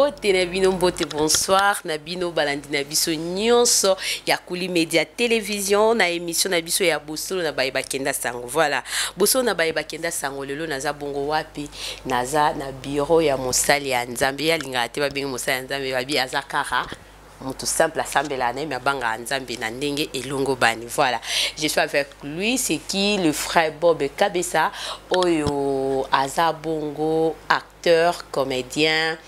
mbote nabino mbote bonsoir nabino balandi nabiso nyonso ya Kuli Media Télévision na émission nabiso ya Bosolo na Bayeba Kenda Sango. Voilà. Bosolo na Bayeba Kenda Sango lelo naza bongo wapi naza na bureau ya mosali ya Nzambe ya linga te babengi mosali ya Nzambe babi azakara. Tout simple assemblée l'année mais banga Nzambe na ndenge elongo bani. Voilà. Je suis avec lui, c'est qui le frère Bob Kabessa oyo azabongo acteur, comédien,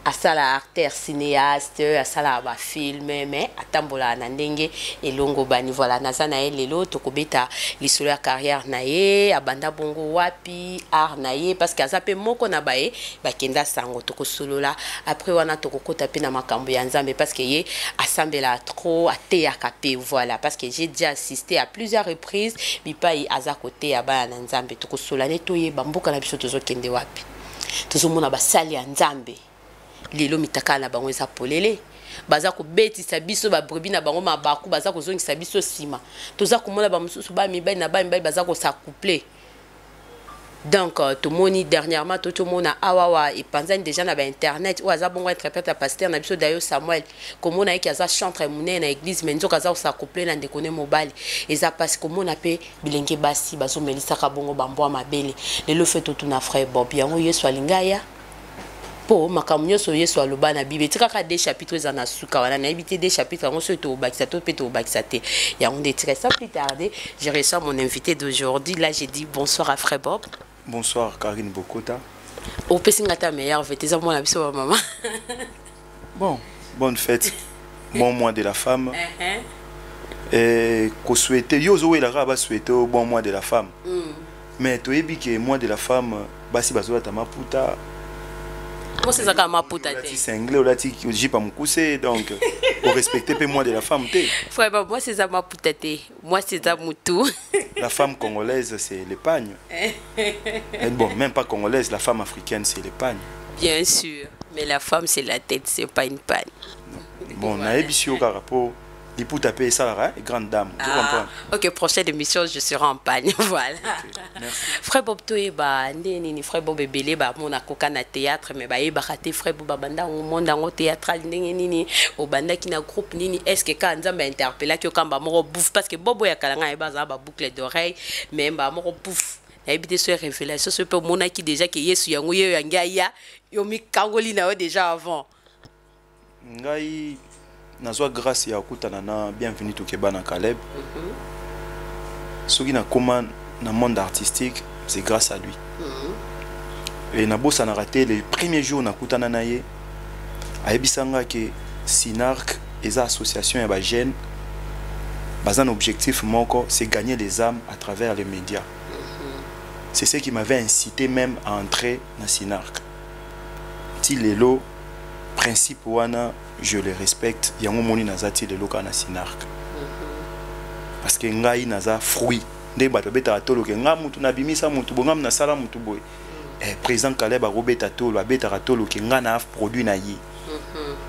asala acteur, cinéaste, asala ba film mais atambola na ndenge elongo bani. Voilà, naza na ye lelo tokobeta lisolo ya carrière na ye, abanda bongo wapi art na ye parce que azape moko na bae bakenda sango tokosolola après wana tokokota pe na makambo ya Nzambe parce que ye assemblea trop ateya kapé. Voilà, parce que j'ai déjà assisté à plusieurs reprises bipai aza côté ya ba na Nzambe tokosola netoye bamboka na biso tozokende wapi tozomona basali ya Nzambe lelo mitaka na bango eza polele baza ko betisa biso ba brebi na bango mabaku baza ko zongisa biso sima toza komona ba mususu ba mibali na ba mibali baza ko s'accoupler. Donc tout moni dernièrement tout mona awawa et panzani déjà na ba internet ou aza bongo interprète à pasteur na biso Dayo Samuel comme on a qui aza chantre mune na église menzo kaza ko s'accoupler na ndekone mobali eza parce que mona pe bilenge basi bazo melisa ka bongo bambo mabele lelo fait tout na frère Bob yango yeso alingaya po makamunyo so yeso aloba na bible tika des chapitres za na suka wana na ibité des chapitres ngo so to bakisa to pe to bakisa te ya on très sans plus tarder je reçois mon invité d'aujourd'hui. Là j'ai dit bonsoir à frère Bob. Bonsoir Karine Bokota. Au pesinga ta meilleure fête ça mon abiso maman. Bon, bonne fête. Bon mois de la femme. Et ko souhaiter yo zo la ba souhaiter au bon mois de la femme. Mais to ebi que mois de la femme basi bazola ta maputa. Moi c'est ça ka maputa te. C'est anglais ou là ti j'ai pas m'cousser donc pour respecter peu mois de la femme te. Frère Bob, moi c'est ça maputa te. Moi c'est ça mutu. La femme congolaise c'est l'épargne. Et bon, même pas congolaise, la femme africaine c'est l'épargne. Bien sûr, mais la femme c'est la tête, c'est pas une panne. Bon, na ebisi au rapport il peut taper ça là, grande dame, tu comprends? Ok, prochaine émission, je serai en panne. Voilà. Okay, frère Bob Toeba, ni frère Bob Belé, bah mon akoka na théâtre, mais bah il raté frère Bob banda au monde en théâtral ni au banda qui na groupe ni est-ce que quand Nzambe interpellé que quand bah mon bouffe parce que Bobo ya kalanga e baza ba boucle d'oreille, mais bah mon bouffe. Na ebité sur révélation ce peu mona qui déjà que Yesu yango ye yanga ya yo mi kangoli na déjà avant. Ngai nazwa grâce ya kutana na bienvenue to Kebana Caleb. Ce qui na comment dans monde artistique, c'est grâce à lui. Et na bossa na raté les premiers jours na kutana na ye. Ayebisanga que Sinarc et association ya ba jeune bazan objectif moko c'est gagner les âmes à travers les médias. C'est ce qui m'avait incité même à entrer dans Sinarc. Ti lelo principe wana je le respecte yango moni nazati de loka na Sinarc parce que ngai naza fruit nde bato beta tolo ke nga mutu na bimisa mutu bongam na sala mutu boy président Caleb a robeta tolo abeta tolo ke nga na produit na yi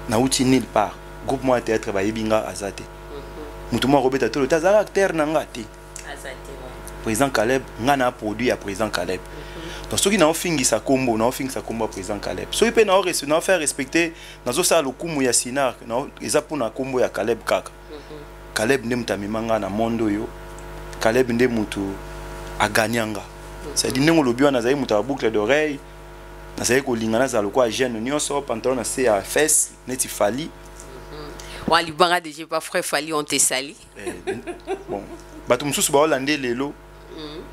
na uti nulle part groupe moi théâtre ba yebinga azate mutu mo robeta tolo taza acteur na ngati azate président Caleb nga na produit ya président Caleb. Donc ceux qui n'ont fini sa combo, n'ont fini sa combo président Caleb. Ceux qui n'ont fait respecter, n'ont ça le kumu ya Sinarc, ils ont pour na combo ya Caleb kaka. Caleb n'aime ta mimanga na mondo yo. Caleb n'aime mutu a gagnanga. C'est dire n'aime le bio na zaï mutu a boucle d'oreille. Na zaï ko lingana za le quoi jeune nyonso pantalon na se à fesse neti fali. Wa libanga déjà pas frère fali on te sali. Bon, bato mususu ba Hollandais lelo.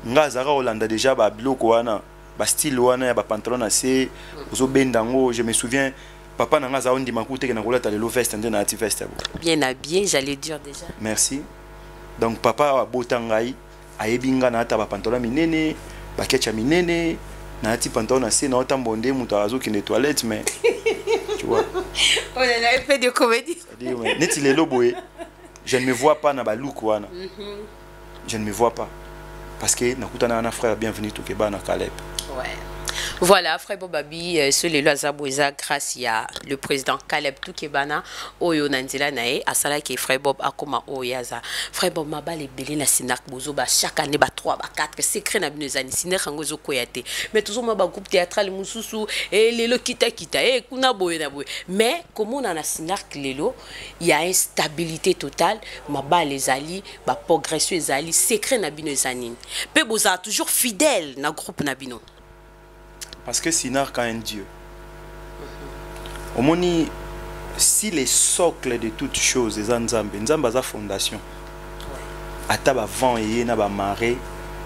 Nga zara Hollanda déjà ba biloko wana. Ba style wana ya ba pantalon na se ozo bendango. Je me souviens papa nanga za ondi makute ke na kolata le veste ndé na ati veste. Bien habillé, j'allais dire déjà. Merci. Donc papa a botangai ayebinga na ata ba pantalon minene, ba ketcha minene, na ati pantalon na se na otambonde muto azo ki toilette mais tu vois. On a fait de comédie. C'est-à-dire neti lelo boye. Je ne me vois pas na ba look wana. Je ne me vois pas. Parce que nakutana na frère bienvenue to Kebana Caleb. Ouais. Voilà, frère Bobabi, sur les lois Zabouza, grâce à le président Caleb Toukebana, Oyo Nandila Nae, à Sala qui est frère Bob Akoma Oyaza. Frère Bob Maba les belé na Sinak Bozo, chaque année, 3, 4, secret na binezani, Sinek Angozo Koyate. Mais toujours, ma groupe théâtral, Moussoussou, et les lo kita, et Kuna Boye na Boye. Mais, comme on a na Sinak Lelo, il y a une stabilité totale, Maba les alliés, progression les alliés, secret na binezani. Pe Boza toujours fidèle na groupe Nabino. Parce que Sinark a un Dieu. Au moins, si les socles de toutes choses, les Nzambe, Nzambe a sa fondation. Ataba vent et na ba marée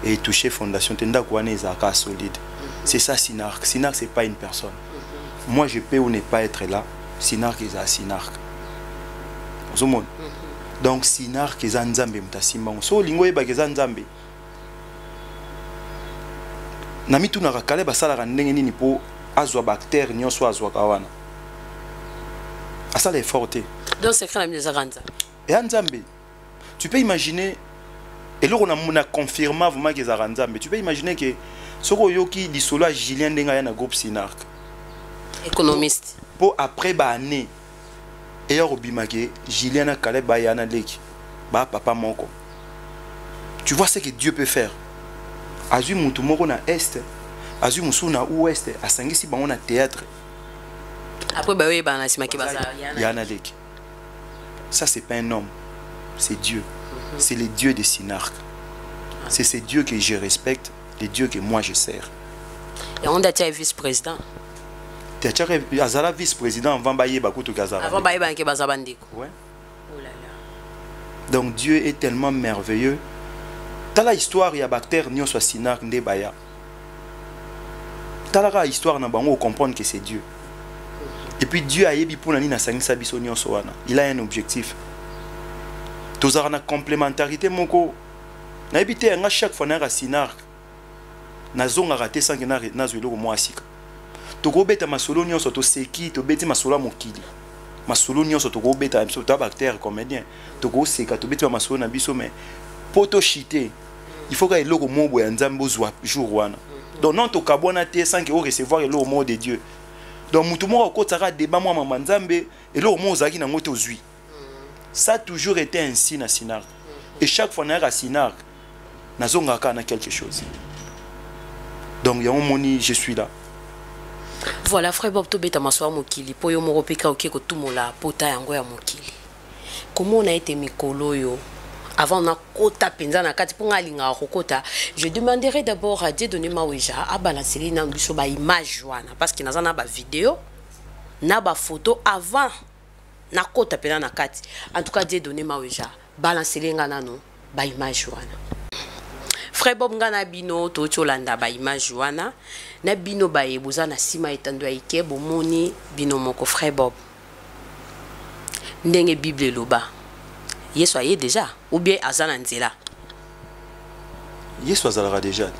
et toucher fondation, tenda kouane ezaka solide. C'est ça Sinark. Sinark c'est pas une personne. Moi je peux ou ne pas être là. Sinark est à Sinark. Donc Sinark est à Nzambe mtasimba. So lingo eba ke Nzambe. Nami tu naka kale basala ndenge nini po azwa bactère nyonso azwa kawana. Asala est forte. Donc c'est quand même des aranza. Et Nzambe. Tu peux imaginer et là on a confirmé vraiment que ça Nzambe. Tu peux imaginer que soko yoki lisolo Julien ndenga na groupe Sinark. Économiste. Pour après ba année et obima que Julien na kale ba yana leki. Ba papa moko. Tu vois ce que Dieu peut faire. Azu mutu moko na est, azu musu na ouest, asangisi bango na théâtre. Après ba oui ba na simaki baza yana leki. Ça c'est pas un homme, c'est Dieu. C'est le Dieu de Sinark. C'est ce Dieu que je respecte, le Dieu que moi je sers. Et on a été vice-président. Tu as Azala vice-président avant Baye Bakutu Gazara. Avant Baye Banke Bazabandiko. Ouais. Oh là là. Donc Dieu est tellement merveilleux. Dans la histoire, il y a bactère nyon soit Sinark nde baya. Dans la histoire, on comprend que c'est Dieu. Et puis Dieu a yebi pour nani na sangisa biso nyon soana. Il a un objectif. Tozara na complémentarité moko. Na ebité nga chaque fois na Sinark. Na zonga raté sans que na zwelo ko moasika. Toko beta masolo nyon soto seki, to beti masolo mokili. Masolo nyon soto ko beta biso ta bactère comédien. Toko seka to beti masolo na biso mais poto chité. Il faut que le mot boya nzambo zwa jour wana. Donc non to kabona te sans que recevoir le mot de Dieu. Donc mutu mo ko tsaka débat moi mama nzambe et le mot zaki na ngoto zui. Ça a toujours été ainsi na Sinark. Et chaque fois na Sinark na zonga ka na quelque chose. Donc il y a un moni je suis là. Voilà frère Bob to beta maswa mokili po yo moko peka okeko tumola pota yango ya mokili. Comment on a été mikolo yo? Avant na kota penza na kati ponga linga kokota, je demanderai d'abord à Dieu donner maweja à balancer na biso ba image wana parce que naza na ba vidéo na ba photo avant na kota penza na kati. En tout cas Dieu donner maweja balancer nga nano ba image wana. Frère Bob ngana bino to cholanda ba image wana na bino ba yebuza na sima etando ike bomoni bino moko frère Bob. Ndenge Bible loba. Yesu aye déjà ou bien azana nzela. Yesu azalaka déjà.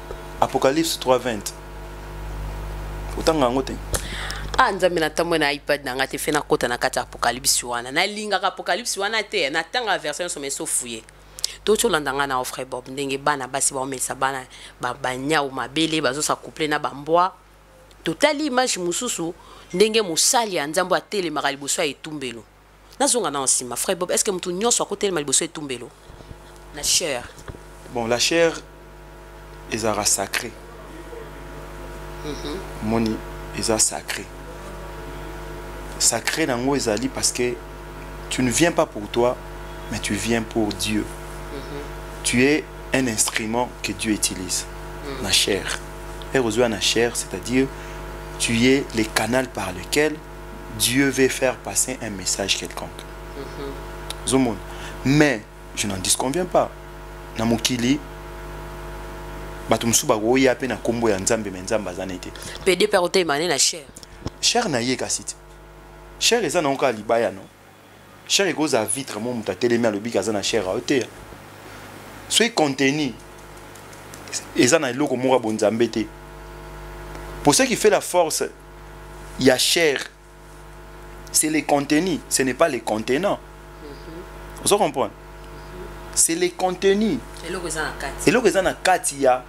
Apocalypse 3:20. Otanga ngote. Ah nzambe na tamwe na iPad na ngate fena kota na kata Apocalypse wana. Na linga ka Apocalypse wana te na tanga version so meso fouiller. To cholandanga na frère Bob ndenge bana basi ba omesa bana ba nyau mabele bazo sa couple na bambwa. Totali image mususu ndenge musali ya nzambo atele makali boso etumbelo. Nazonga na nsima frère Bob, est-ce que mutu nyonso akotel maliboso etumbelo na chair? Bon, la chair est sacrée. Moni est sacré. Sacré nango ezali parce que tu ne viens pas pour toi, mais tu viens pour Dieu. Tu es un instrument que Dieu utilise. La chair. Et reçoit la chair, c'est-à-dire tu es le canal par lequel Dieu veut faire passer un message quelconque. Mais je n'en disconviens pas. Namokili batumsu bagoya ape na kombo ya nzambe menzamba zanete. PD perote mané la chair. Chair na ye kasiti. Chair eza na onka libaya non. Chair ekoza vitre mo muta telemi alobi kaza na chair a ote. Soy contenu eza na eloko moko bonzambe te. Pour ce qui fait la force, il y a chair. C'est les contenus, ce n'est pas les contenants. Vous comprenez? C'est les contenus. Et là, il y a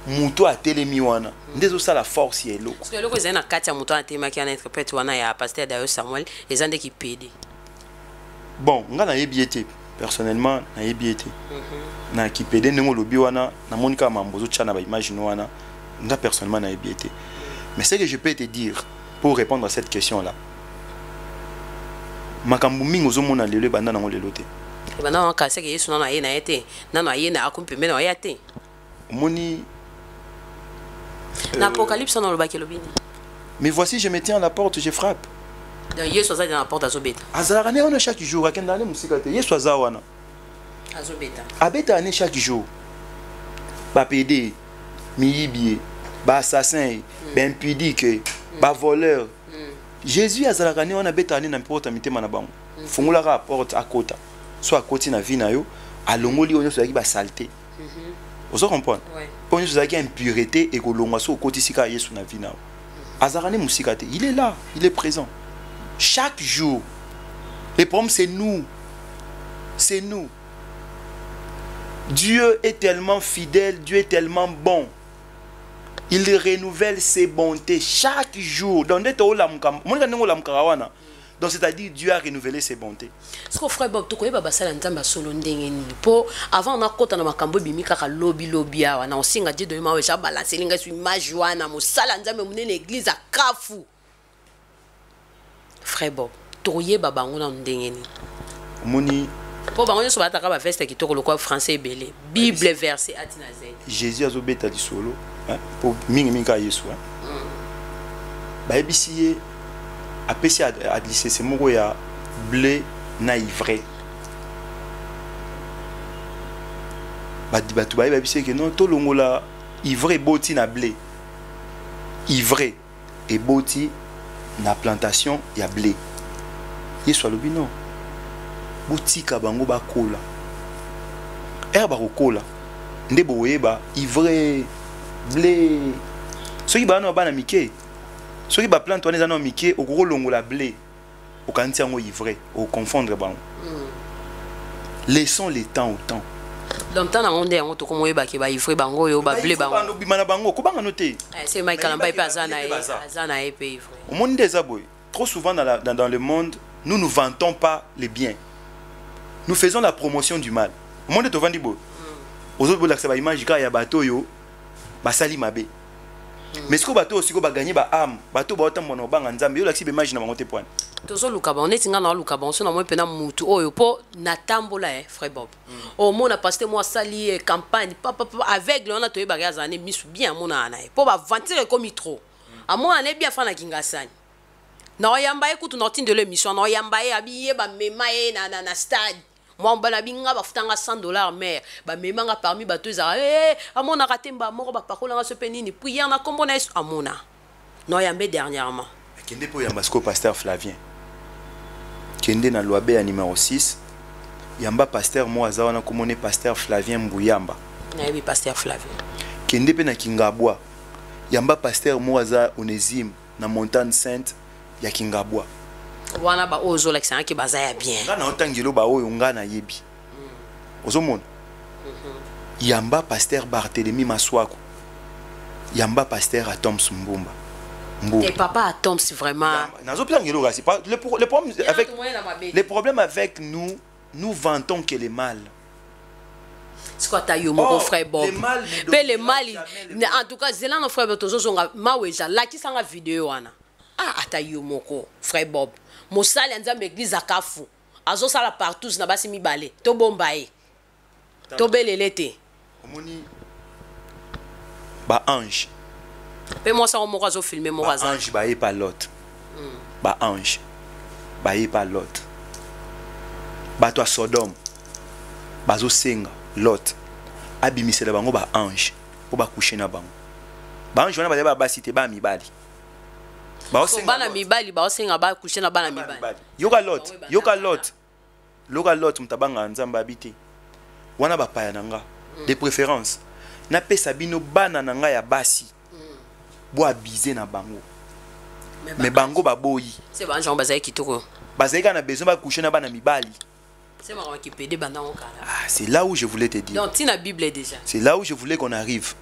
muto a telemi wana ndezo ça la force yelo parce que loko ezana kati ya muto a telema ki ana interprète wana ya pasteur Dayo Samuel ezande ki pede bon nga na yebiete personnellement na yebiete na ki pede ndenge lobi wana na monika mambozo tchana ba image wana nga personnellement na yebiete mais ce que je peux te dire pour répondre à cette question là makambu mingi ozomona lelo banda nango lelo te banda ka se ke yesu na ye na yete na ye na akumpembe na yate moni l'Apocalypse dans le bac lobini. Mais voici, je me tiens à la porte, je frappe. Donc Yesu aza dans la porte azobeta. Azarane on chaque jour, akenda ne musika te. Yesu azawana. Azobeta. Abeta ane chaque jour. Ba pédé, miyibie, ba assassin, ba impudique, ba voleur. Jésus azarane on abeta ane na porte mitema na bango. Fungula ka porte à kota. Soit à côté na vie na yo, alongoli onyo so yaki ba saleté. Vous comprenez? On nous a dit impureté et que l'on a au côté sika Yesu na vie na. Azarane musikate, il est là, il est présent. Chaque jour. Le problème c'est nous. C'est nous. Dieu est tellement fidèle, Dieu est tellement bon. Il renouvelle ses bontés chaque jour. Donc c'est-à-dire Dieu a renouvelé ses bontés. Ce qu'on ferait Bob, tu connais Baba Sala Nzamba solo ndenge ni po avant na kota na makambo bimika ka lobby awa na osinga Dieu de mawe ja balancer linga sur image wana mo Sala Nzamba munene église a Kafu. Frère Bob, toye baba ngona ndenge ni. Moni po bango so bataka ba veste ki toko lokwa français belé. Bible verset atina Z. Jésus azobeta di solo, hein, pour mingi ka Yesu, hein. Ba ebisiye apesi à glisser ces mots ya blé na ivraie. Batu ba ebisi que non to longola ivraie boti na blé. Ivraie et boti na plantation ya blé. Yesu alobi non. Botika bango ba kola. Herba kola. Nde boyeba ivraie blé. Soki ba no ba na mike. Ce qui va planter on est dans miké au gros longo la blé au kanti yango ivraie au confondre bango. Laissons les temps au temps. Donc tant na onde yango to komo yeba ke ba ivraie bango yo ba blé bango. Bango bimana bango ko banga noté. C'est Michael Mbaye azana e pe ivraie. Au monde des aboy, trop souvent dans le monde, nous ne vantons pas les biens. Nous faisons la promotion du mal. Au monde to vandi bo. Aux autres bo ba image ka ya bato yo ba sali mabe. Mais ce que bateau aussi va gagner ba âme bateau ba autant mono banga nzambe yo la sibe imagine na monter point tozo luka ba on est nga na luka ba on so na mo pena mutu oyo po na tambola frère Bob o mona pasteur moi sali campagne papa avec on a to ba gazane misu bien mona na po ba ventire comme trop a mona ne bien fa na kingasani na oyamba ekutu na tinde le mission na oyamba abiye ba mema na stade moi bana binga ba futanga $100 mère ba memanga parmi bato za amona katemba moko ba pakola ce penini prière na kombo na amona no yambe dernièrement kende po yamba sko pasteur Flavien kende na loi B numéro 6 yamba pasteur moi za wana komone pasteur Flavien Mbuyamba na yebi pasteur Flavien kende pe na Kingabwa yamba pasteur moi za Onésime na Montagne Sainte ya Kingabwa wana ba ozo la kisana ki bazaya bien ngana otangelo ba oyo ngana yebi ozomona yamba pasteur Barthélemy Maswako yamba pasteur Atom Sumbumba et papa Atom c'est vraiment nazo plangelo gasi le problème avec nous vantons que le mal. C'est quoi ta yo mon frère Bob le mal en tout cas zela no frère tozo zonga maweja la ki sanga vidéo wana ata yo moko frère Bob mosali nzambe église akafu azo sala partout na basi mibale to bombaye to belelete omoni ba ange pe moi ça moko azo filmer moko ba ange ba ye pa lot ba ange ba ye pa lot ba to Sodome bazo senga lot abimisela bango ba ange po ba coucher na bango ba ange wana ba ba cité ba mibali bana mibali ba osenga ba coucher na bana mibali yoka lot mtabanga nzamba habité wana ba paya nanga de préférence na pesa bino bana nanga ya basi bo abiser na bango mais bango ba boyi c'est ba Jean bazai kitoko bazai kana besoin ba coucher na bana mibali c'est marrant qui pédé bana on kala c'est là où je voulais te dire donc tina Bible déjà c'est là où je voulais qu'on arrive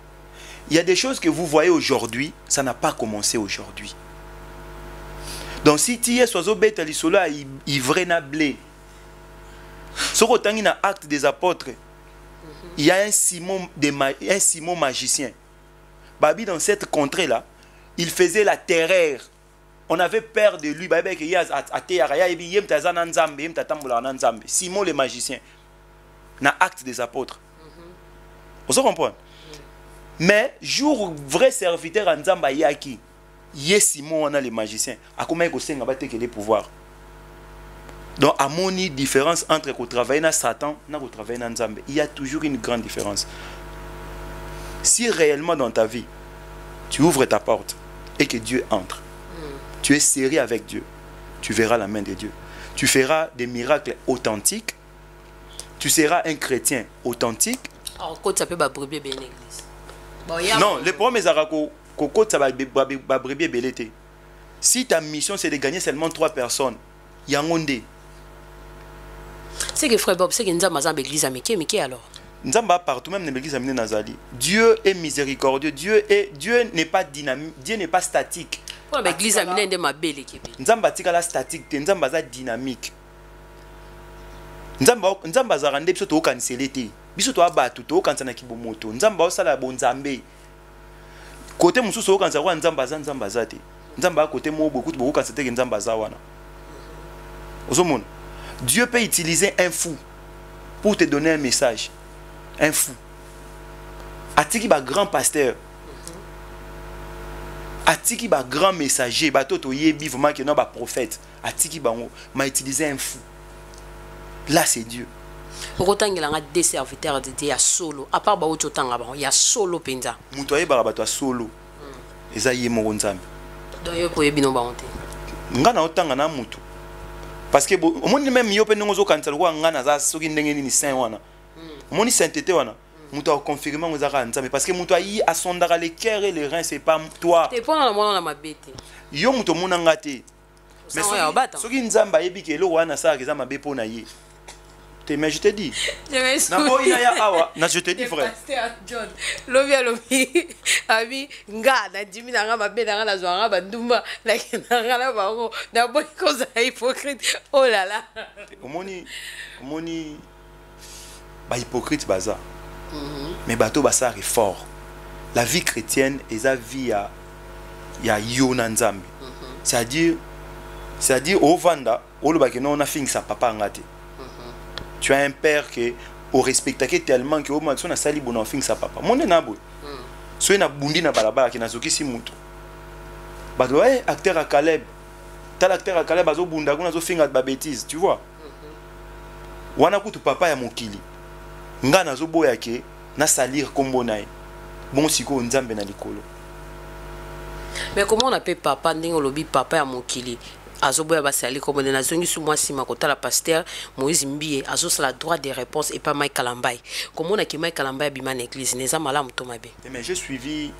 Il y a des choses que vous voyez aujourd'hui, ça n'a pas commencé aujourd'hui. Donc si tu es soiseau bête à l'isolo à ivrer na blé, ce qu'on a dans Actes des Apôtres, il y a un Simon magicien. Babi dans cette contrée là, il faisait la terreur. On avait peur de lui. Simon le magicien. Dans Actes des Apôtres. Vous comprenez? Mais jour vrai serviteur en Zamba yaki, yé Simon on a les magiciens. A comment il y a les pouvoirs. Donc à mon différence entre travailler dans Satan et travailler dans Nzambe, il y a toujours une grande différence. Si réellement dans ta vie, tu ouvres ta porte et que Dieu entre, tu es sérieux avec Dieu, tu verras la main de Dieu. Tu feras des miracles authentiques. Tu seras un chrétien authentique. Alors, quand ça peut être brebis bien l'église. Non, le problème est que si ta mission c'est de gagner seulement 3 personnes, il y a un monde. C'est que frère Bob, c'est que nous avons l'église à Mickey alors. Nous avons partout, même dans l'église à Nazali. Dieu est miséricordieux. Dieu n'est pas dynamique. Dieu n'est pas statique. Pour l'église à Mickey, ma belle équipe. Nous avons la statique, nous avons dynamique. Nous avons rendre biso to canceler te. Biso to abatu to kansana kibomoto. Nous avons sala bonzambe. Côté mususu to kansana wa nzamba zate. Nzamba côté mo beaucoup de beaucoup kansete nzamba za wana. Ozomona. Dieu peut utiliser un fou pour te donner un message. Un fou. Atiki ba grand pasteur. Atiki ba grand messager, ba toto yebi vraiment que non ba prophète. Atiki ba m'a utilisé un fou. Là c'est Dieu. Pourquoi il y a des serviteurs de Dieu solo. À part ba auto tanga ba, il y a solo penza. Muto aye ba bato solo. Eza ye mo nzambe. Donc yo ko yebi no ba honte. Ngana otanga na mutu. Parce que au monde même yo pe ngozo kansala ko ngana za soki ndenge ni saint wana. Moni sainteté wana. Mutu a confirmer ngo zaka nzambe parce que mutu ayi asondaka les cœurs et les reins c'est pas toi. T'es pas na mona na mabete. Yo mutu mona ngate. Mais soki nzamba yebi ke lo wana sa ke za mabe pona ye. Mais je te dis. Je te dis frère. Pasteur John. Lobi abi nga na dimi na nga mabe na nga na zwanga bandumba na nga na bango na boy koza hypocrite. Oh là là. Omoni ba hypocrite baza. Mais bato basa est fort. La vie chrétienne est la vie ya yona nzambe. C'est-à-dire au vanda, au lobake non na fing sa papa ngate. Tu as un père qui au respecte tellement que au moment na sali bon fing sa papa. Monde na boy. So na bundi na balabala ki na zoki si mutu. Ba do acteur à Caleb. Tel acteur à Caleb azo bunda kuna zo finga ba bêtise, tu vois. Wana kutu papa ya mokili. Nga na zo boya ke na salir kombo nae. Bon siko nzambe na likolo. Mais comment on appelle papa ndingo lobi papa ya mokili? Azoboya basali comme on a zongi sous moi si ma kota la pasteur Moïse Mbie azo la droit de réponse et pas Mike Kalambay. Comment on a qui Mike Kalambay bima l'église neza malam tomabe. Mais j'ai suivi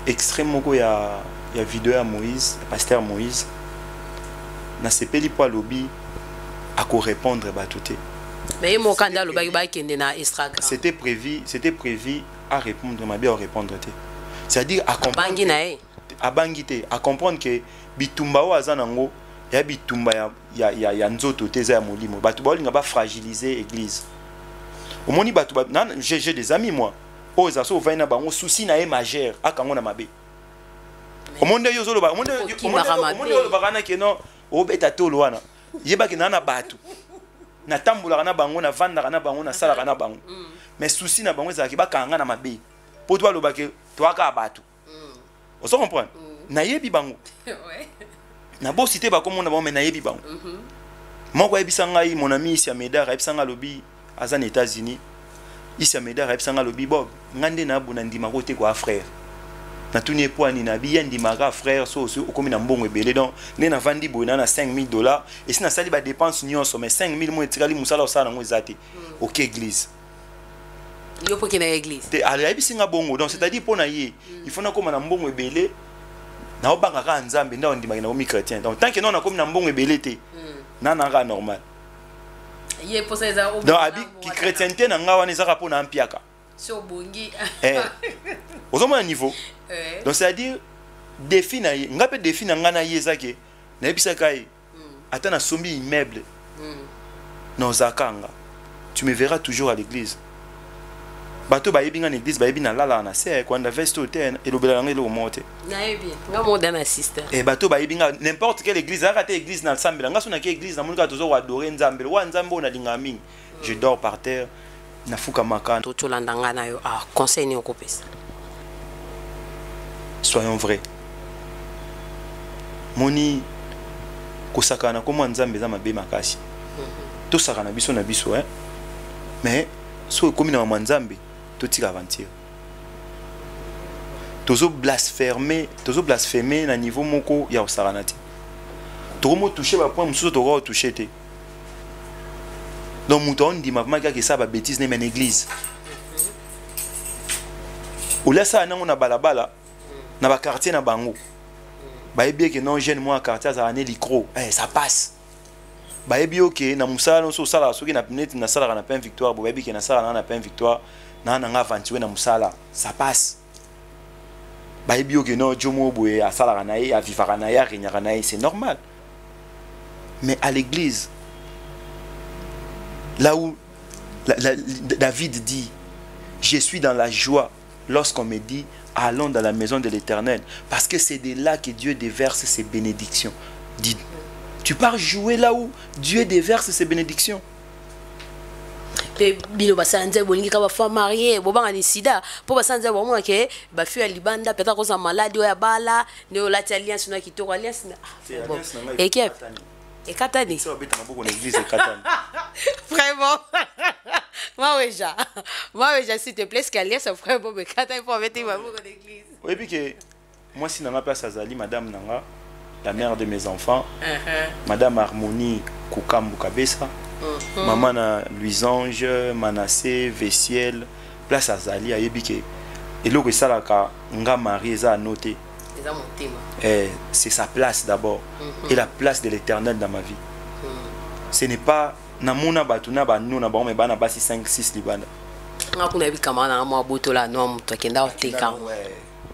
extrêmement il y a vidéo à Moïse, pasteur Moïse. Na sepeli po lobby à ko répondre ba touté. Mais mon candidat le bagi kende na Instagram. C'était prévu à répondre ma bien à répondre té. C'est-à-dire à comprendre à comprendre que bitumba o azanango ya bitumba ya nzoto teza ya molimo batu ba linga ba fragiliser église. Au moni batu j'ai des amis moi. O zaso vaina bango souci na e majeur akango na mabe. Au monde yo zolo ba monde yo bakana ke non o beta tolo wana. Yeba ke na batu. Na tambula na bango na vanda na bango na sala na bango. Mais souci na bango za ke bakanga na mabe. Po to lo ba ke to aka batu. On se comprend. Na yebi bango. Ouais. Na bo cité ba comme on a bon mais na yebi bango. Moi quoi ebisanga yi mon ami ici à Médard, ebisanga lobi azan États-Unis. Ici à Médard, ebisanga lobi Bob, ngande na bu na ndima kote kwa frère. Na tuni epoani na bi ndima ka frère so okomi na mbongo ebele donc ne na vandi boina na $5,000 et si na sali ba dépense nyonso mais 5,000 mo etikali musala osala ngo ezate. OK église. Yo pour qu'il y ait église. Alors ebisinga bongo donc c'est-à-dire pour na ye, il faut na koma na mbongo ebele. Na obanga ka nzambe nda ondima na omi chrétien. Donc tant que non na comme na mbongo ebele te. Na nga normal. ye pour ça ça donc abi qui chrétienté na nga wana ezaka pona ampiaka sur bongi ozomona niveau donc c'est à dire défi na nga pe défi na nga na yezake na ebisaka ye ata na sombi immeuble non zakanga tu me verras toujours à l'église bato ba yebinga na église ba yebina lala na se quand la veste hôtel et lobela ngelo monte na yebi nga moda na sister et bato ba yebinga n'importe quelle église arate église na sambela nga sona ke église na munika tozo adorer nzambe wa nzambe ona linga mingi je dors par terre na fuka makana to landanga na yo conseil ni okopesa soyons vrais moni kosakana ko nzambe za mabe makasi to sakana biso na biso mais so komi na nzambe to tika aventure tozo blasphémer na niveau moko ya osakana te to mo toucher ba point mususu to ko toucher te donc muto on dit ma maka ke ça ba bêtise na église ou là ça na balabala na ba quartier na bango ba bien que non jeune moi quartier ça ané licro ça passe ba ebi ok na musala no so sala soki na pinete na sala na pain victoire bo ebi ke na sala na pain victoire na nga aventure na musala ça passe ba ebi ok non jomo boye a sala na ye a vivre na ya renyaka na ye c'est normal mais à l'église là où David dit je suis dans la joie lorsqu'on me dit allons dans la maison de l'Éternel parce que c'est de là que Dieu déverse ses bénédictions. Dit tu pars jouer là où Dieu déverse ses bénédictions. Bino basanze bolingi ka ba femme mariée bobanga ni sida po basanze bo mo ke ba fi libanda peut-être ko sa malade ya bala ne la alliance na kitoko alliance na équipe et katani ça beta na boko na église katani vraiment moi déjà s'il te plaît ce qu'alliance frère bon mais katani pour mettre ma boko na église oui puis que moi si na place azali madame nanga la mère de mes enfants, Madame Harmonie Koukambu Kabesa, Maman na Louisange, Manassé, Vessiel, place Azali, Ayebike. Et là, que ça, là, nga Marie, ça a noté. C'est sa place d'abord. Et la place de l'Éternel dans ma vie. Ce n'est pas Namuna Batuna Banuna Ba mais Bana Basi 5-6 Libana.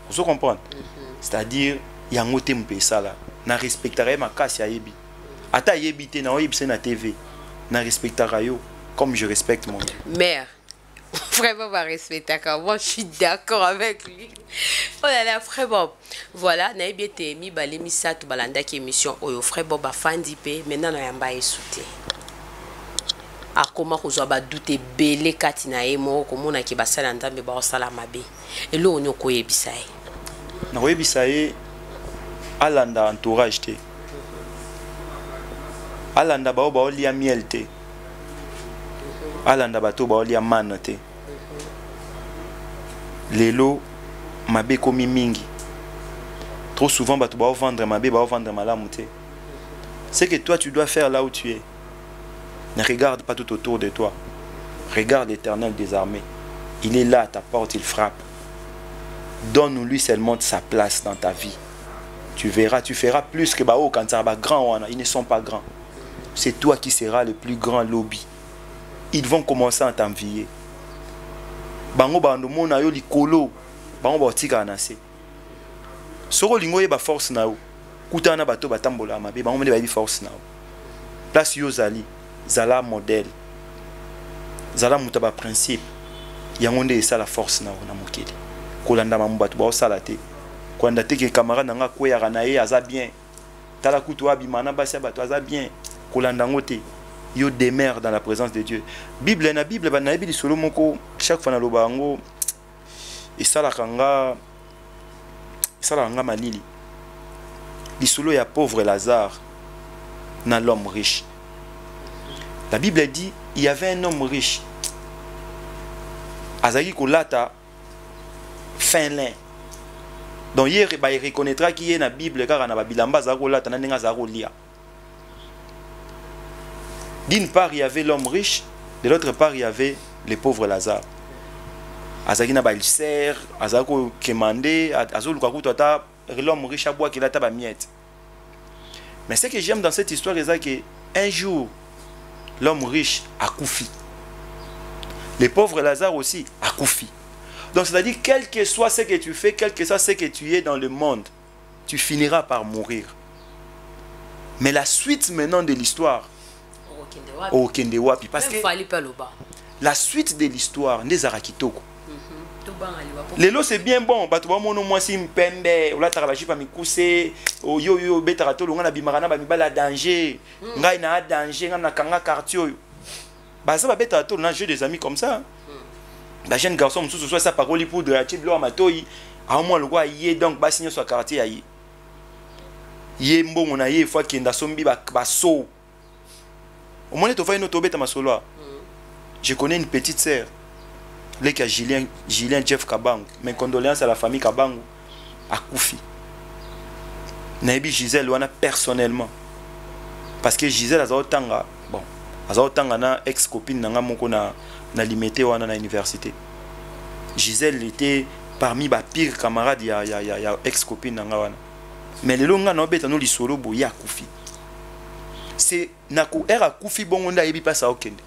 Vous comprenez? C'est-à-dire, il y a un autre ça là. Na respecterai ma casse ya yebi ata yebi te na oyebi na TV na respectera yo comme je respecte mon Dieu. Mère vraiment va respecter quand moi je suis d'accord avec lui. Oh là là frère Bob voilà na yebi te mi balemi sa to balanda ki émission oyo frère Bob ba fandi pe maintenant na yamba esouté akoma ko zo ba doute belé katina e mo ko mona ki basala ndambe ba osala mabe elo onyo ko yebisa e na yebisa e alanda entourage te alanda bao bao lia miel te alanda bato bao lia mana te lelo mabe komi mingi trop souvent bato bao vendre mabe bao vendre malamu te c'est que toi tu dois faire là où tu es ne regarde pas tout autour de toi regarde l'Éternel des armées il est là à ta porte il frappe donne-lui seulement sa place dans ta vie. Tu verras, tu feras plus que Bao quand ça va grand. Ils ne sont pas grands. C'est toi qui seras le plus grand lobby. Ils vont commencer à t'envier. Bango bando mona yo likolo. Bango ba tika anase. Soro lingo ye ba force na o. Kutana bato batambola mabe bango mene ba bi force na o. Place yo zali, zala modèle. Zala mutaba principe. Yango nde esa la force na o na mokili. Kolanda mamu bato ba osala te. Quand on a des camarades nanga kwea ranaye aza bien tala kutu abimana basi bato aza bien kolandangote yo demeure dans la présence de Dieu. Bible na Bible ba na Bible solo moko chaque fois na lobango et ça la kanga malili lisolo ya pauvre Lazare na l'homme riche. La Bible dit il y avait un homme riche azaki kolata fin lin. Donc il reconnaîtra qu'il y a dans la Bible car na bilamba zarola tananenga zarolia. D'une part il y avait l'homme riche, de l'autre part il y avait le pauvre Lazare. Azaki na ba il sert, azako kemandé, azolu kakuto ata l'homme riche a boire qu'il a ta ba miette. Mais ce que j'aime dans cette histoire c'est que un jour l'homme riche a Koufi. Les pauvres Lazare aussi a Koufi. Donc c'est-à-dire, quel que soit ce que tu fais, quel que soit ce que tu es dans le monde, tu finiras par mourir. Mais la suite maintenant de l'histoire, au Kendewapi, parce que la suite de l'histoire, Nezara Kitoko. Lelo c'est bien bon, batuba mono moi si mpembe, ou la tarabaji pa mikuse, o yo yo betarato longa na bimarana ba mibala danger, ngai na danger, nga na kanga quartier. Bah ça va betarato na jeu des amis comme ça. La jeune garçon mususu soit sa parole pour de la tiblo amatoi, a moins le roi yé donc ba signer sur quartier ayi. Yé mbongo na yé fois kenda sombi ba so. Au moins to fa une tobeta masolo. Je connais une petite sœur. Là qu'il y a Julien Jeff Kabangu. Mes condoléances à la famille Kabangu. À Koufi. Naïbi Gisèle wana personnellement. Parce que Gisèle a autant bon, a autant na ex-copine nanga moko na limité wana na université. Gisèle était parmi les pires camarades ya ex-copine nanga wana. Mais le longa na obeta no lisolo bo ya Koufi. C'est na ko era Koufi bongo nda yebi pas ça okende.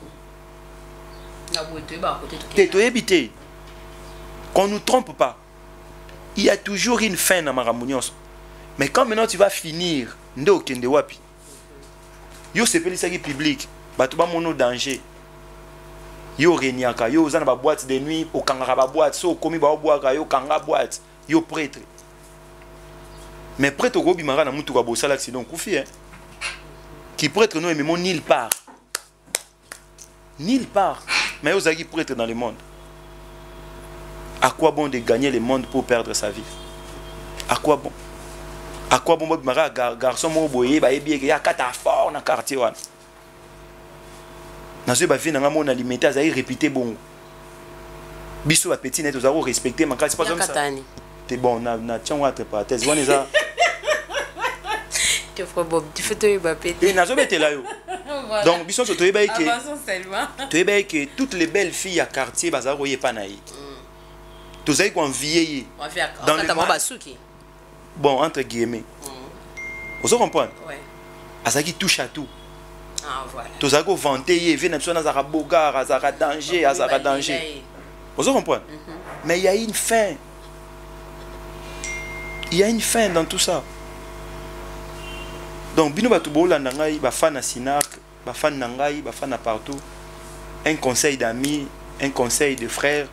Qu'on ne nous trompe pas. Il y a toujours une fin dans Maramounios. Mais quand maintenant tu vas finir, ndo kende wapi. Yo sepeli saki public, batuba mono danger. Yo reniaka, yo zana ba boîte de nuit, au kangara ba boîte, so komi ba boaka, yo kanga boîte, yo prêtre. Mais prêtre au gobi mara na mutu ka bosala accident Koufi hein. Qui prêtre non mais mon nulle part. Nulle part. Mais vous avez pour être dans le monde. À quoi bon de gagner le monde pour perdre sa vie? À quoi bon? À quoi bon de garçon mon boyer bah bien qu'il y a quatre forts dans le quartier wan. Dans ce bafin dans mon alimentaire ça y répéter bon. Biso la petite net vous avez respecté ma c'est pas comme ça. T'es bon na tiens on entre parenthèses. On est là. Tu fais Bob, tu fais toi Mbappé. Et na zo bete là yo. Voilà. Donc, bisous sur toi, que toutes les belles filles à quartier, bah ça roye pas naï. Tout ça qu'on vieillit. Dans le monde. Bon, entre guillemets. Vous comprenez? Ouais. À ça qui touche à tout. Ah voilà. Tout ça qu'on vanter, il vient de à Zara Bogar, à Zara danger, à Zara danger. Vous comprenez? Mais il y a une fin. Il y a une fin dans tout ça. Donc, bino batubola nangai, ba fan à Sinak, ba fan nangai, ba fan à partout. Un conseil d'amis, un conseil de frères,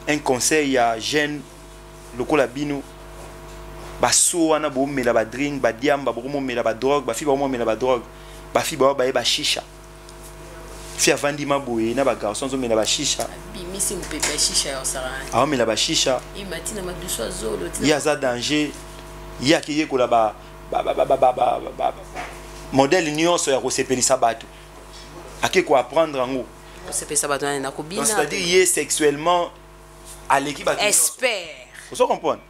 un conseil à jeunes, le cola bino. Ba so wana bo mela ba drink, ba diam, ba bomo mela ba drogue, ba fi ba mo mela ba drogue, ba fi ba ba shisha. Fi avandi ma boye na ba garçon zo mela ba shisha. Bimi si mpebe shisha yo sara. Ah mela ba shisha. Imatina ma duso zolo. Il y a ça danger. Il y a qui ko la ba modèle nyonso ya kosepelisa bato ake ko apprendre en haut kosepelisa bato na kobina c'est-à-dire y sexuellement à l'équipe espère vous comprenez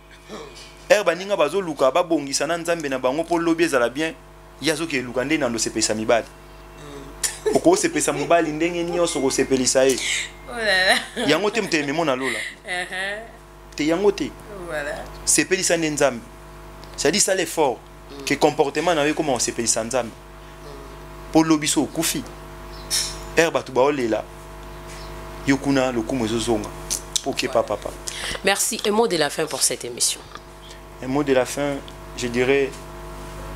herba ninga bazo luka ba bongisa na nzambe na bango po lobi ezala bien yazo ke luka nde na ndo sepelisa mibali oko sepelisa mobali ndenge nyonso ko sepelisa e oh là là yango te mte memo na lola te yango te voilà sepelisa nzambe c'est-à-dire ça l'effort que comportement na comment on s'appelle sanzam pour lobiso Koufi herba tu baolela yokuna lokumo zozonga OK papa. Merci. Un mot de la fin pour cette émission. Un mot de la fin, je dirais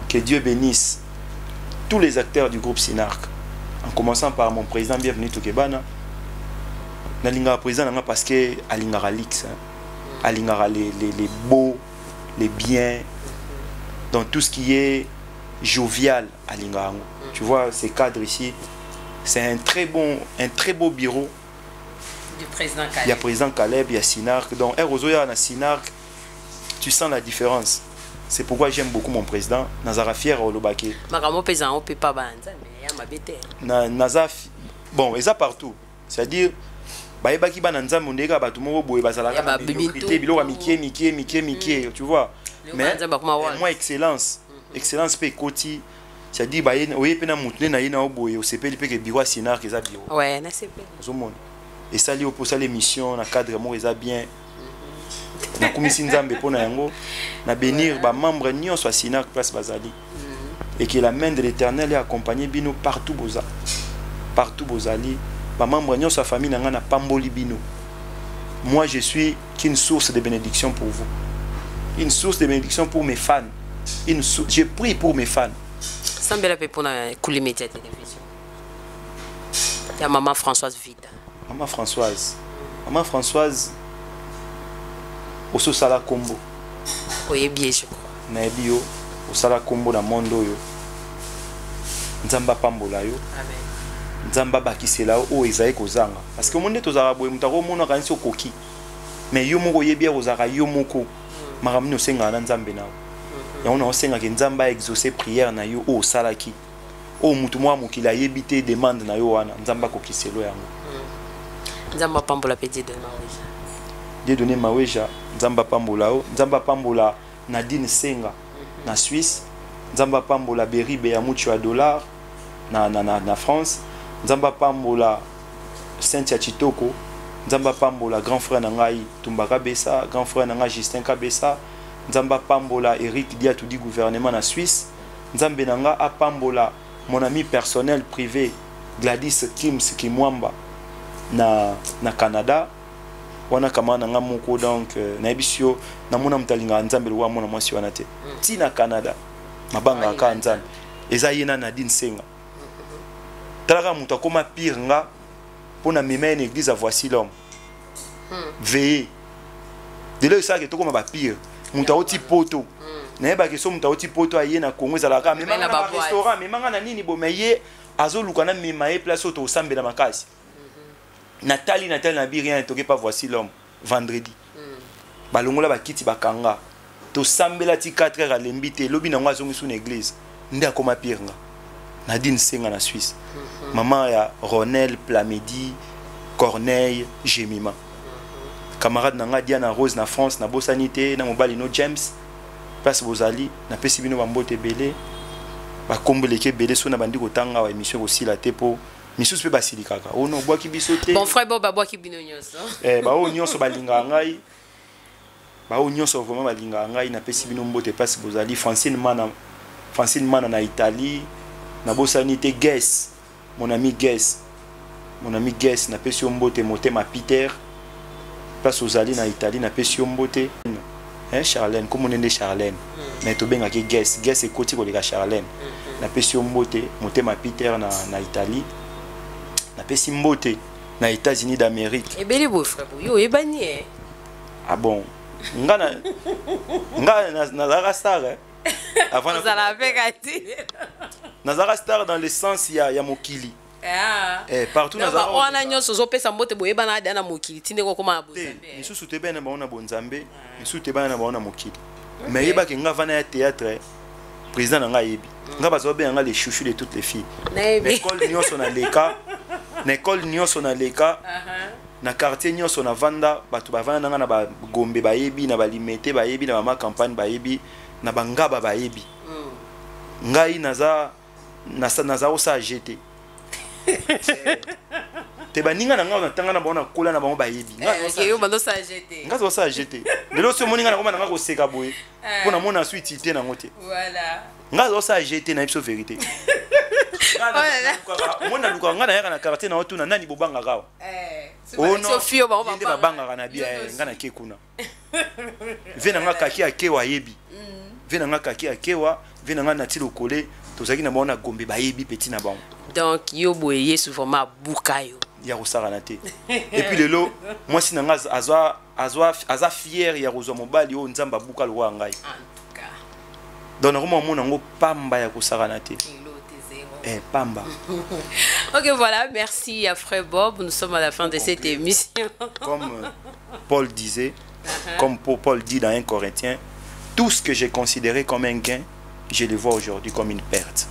que Dieu bénisse tous les acteurs du groupe Sinark, en commençant par mon président Bienvenu Tokebana. Nalinga président parce que alingara lix alingara les beaux, les biens, dans tout ce qui est jovial à Lingarango. Tu vois, ces cadres ici, c'est un très beau bureau. Du président Caleb. Il y a président Caleb, il y a Sinark. Donc, Rozoya na Sinark, tu sens la différence. C'est pourquoi j'aime beaucoup mon président. Nazara fier au Lobake. Maramo président, on peut pas banza, mais il y a ma bête. Nazaf, bon, et ça partout. C'est-à-dire, baebaki bananza mondeka batumo boye bazalaka biloko mikie, tu vois. Mais moi excellence pe koti, c'est-à-dire baye oye pena mutune na yena oboye o sepeli pe ke biro Sinark eza biro. Ouais, na sepeli. Ozomona. Et ça li pour ça l'émission na cadre mo eza bien. Na komisi nzambe pona yango na bénir ba membre nyonso a Sinark place bazali. Et que la main de l'Éternel est accompagnée bino partout boza. partout bozali ba membre de sa famille nanga na pamboli bino. Moi je suis qu'une source de bénédiction pour vous, une source de bénédiction pour mes fans, je prie pour mes fans. Sambela pe pour na Kuli Media Télévision. Ya maman Françoise Vida. Maman Françoise oso sala kombo. Oye bien je crois. Na ebio osala kombo na mondo yo. Nzamba pambola yo. Amen. Nzamba bakisela o ezai kozanga parce que monde tozara boye mutako mona kanisi okoki mais yo moko yebia kozaka yo moko makamino senga na nzambe nawo ya ona osenga ke nzamba exaucer prière na yo o salaki o mutu mwa mokila yebite demande na yo wana nzamba kokiselo yango. Nzamba pambola pe Dieu donné maweja nzamba pambola o nzamba pambola Nadine Senga na Suisse, nzamba pambola Beribe ya mutu ya dollar na France, nzamba pambola Cynthia Chitoko, nzamba pambola grand frère nangai Tumbaka Bessa, grand frère nangai Justin Kabessa, nzamba pambola Eric Diatoudi gouvernement na Suisse, nzambe nanga apambola mon ami personnel privé Gladys Kims Kimwamba na Canada. Wana kama nanga moko donc na ebisio na mona mtalinga nzambe lwa mona mwasi wana te ti na Canada mabanga ka nzambe eza yena Nadine Senga talaka mutu akoma pire nga pona mema une église à Voici l'homme veillez de là ça que to koma ba pire mutu oti poto na yeba ke so mutu oti poto ayena Congo ezalaka mema na ba restaurant mema na nini bo meye azoluka na mema e place auto sambela makasi Nathalie na bien toke pas Voici l'homme vendredi. Balongola ba kiti bakanga. To sambela ti 4h à lembite lobi na ngwa zongi sous église. Nde akoma pirnga. Nadine Senga na Suisse. Maman ya Ronel Plamedi, Corneille, Jemima. Camarade nanga Diana Rose na France na Bosanité na mobali no James. Place bozali na pesi bino bambote belé. Ba kombeleke belé so na bandi kotanga wa émission aussi la tepo. Misus pe basili kaka ono boaki bisote bon frère Bob boaki bino nyonso ba o nyonso balinga ngai ba o nyonso vraiment balinga ngai na pesi bino mbote passe bozali Francine mana na Italie na Bosanité Guess mon ami Guess na pesi mbote motema Peter passe bozali na Italie na pesi mbote Charlène comme on est Charlène mais to benga ke Guess e koti ko leka Charlène na pesi mbote motema Peter na Italie na pesi mbote na États-Unis d'Amérique. Et beli beau frère yo ebani ah bon nga na star avant na la pekati na star dans le sens ya mokili partout na za ona nyonso zo pesa mbote boye bana na mokili tinde ko koma bozambe misusu te bana baona bonzambe misusu te bana baona mokili mais yeba ke nga vana ya théâtre président nga yebi nga bazobe nga les chouchous de toutes les filles l'école nyonso na leka na école nyonso na leka na quartier nyonso na vanda batu bavanda nga na ba gombe bayebi na balimete bayebi na mama campagne bayebi na bangaba bayebi ngai naza osa jeté te baninga na nga na tanga na bona kola na bango bayebi yo bando sa jeté nga zo sa jeté lelo so moninga na koma na nga ko seka boye pona mona suite ité na ngote voilà nga zo sa jeté na biso vérité mona luka nga na yaka na quartier na otuna nani bobanga kawa Sofio ba banga na bia nga na kekuna vena nga kaki akewa yebi vena nga kaki akewa vena nga na tilo kole tozaki na bona gombe bayebi petit na bango donc yo boye souvent ma bukayo ya kosaka te et puis lelo moi si nanga azwa fier ya kozwa mobali o nzamba buka lo ngai en tout cas donc na mona ngo pamba ya kosaka te pamba. Ok, voilà, merci à Frère Bob. Nous sommes à la fin de cette émission. Comme Paul disait, comme Paul dit dans 1 Corinthiens, tout ce que j'ai considéré comme un gain, je le vois aujourd'hui comme une perte.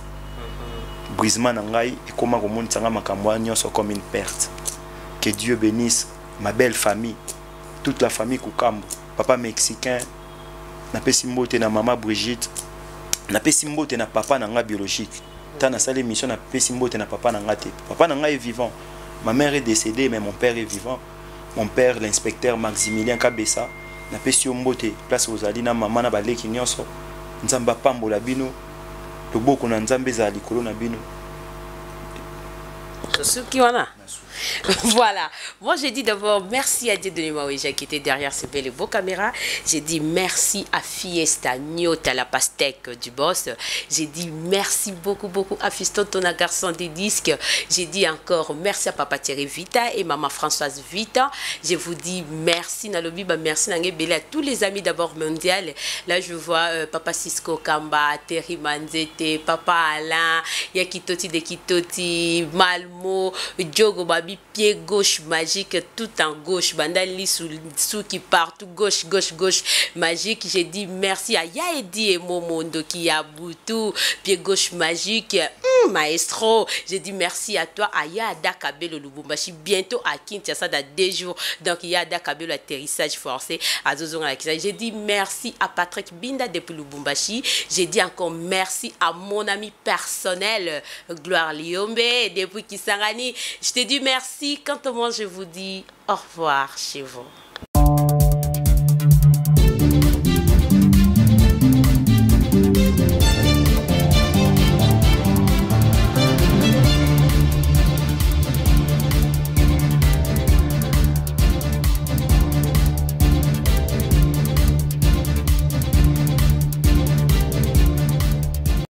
Brisement nangai et comment remonte sanga makamwanyo sont comme une perte. Que Dieu bénisse ma belle famille, toute la famille Kukambo, papa mexicain, na pesimbote na maman Brigitte, na pesimbote na papa nanga biologique. Dans cette émission, na pesimbote na papa nanga te. Papa nanga est vivant. Ma mère est décédée, mais mon père est vivant. Mon père, l'inspecteur Maximilien Kabessa, na pesimbote place aux alina maman na baleki nyonso. Nzamba pambola bino. Loboko na nzambe za likolo na bino. Voilà. Moi, j'ai dit d'abord merci à Dieu de Nimaouija qui était derrière ces belles et beaux caméras. J'ai dit merci à Fiesta Nyota, la pastèque du boss. J'ai dit merci beaucoup à Fiston, ton garçon des disques. J'ai dit encore merci à Papa Thierry Vita et Maman Françoise Vita. Je vous dis merci, Nalobi, merci Nangebele, à tous les amis d'abord mondial. Là, je vois Papa Cisco Kamba, Terry Manzete, Papa Alain, Yakitoti de Kitoti, Malmo, Diogo Babi, pied gauche magique, tout en gauche, Bandali sous qui partout, gauche, magique. J'ai dit merci à Yaedi et Momondo qui a Boutou, pied gauche magique, maestro. J'ai dit merci à toi, à Yada Kabelo Lubumbashi, bientôt à Kinshasa dans 2 jours. Donc Yada Kabelo atterrissage forcé à Zozon. J'ai dit merci à Patrick Binda depuis Lubumbashi. J'ai dit encore merci à mon ami personnel, Gloire Liombe, depuis Kisangani. Je te dis merci. Quant à moi, je vous dis au revoir chez vous.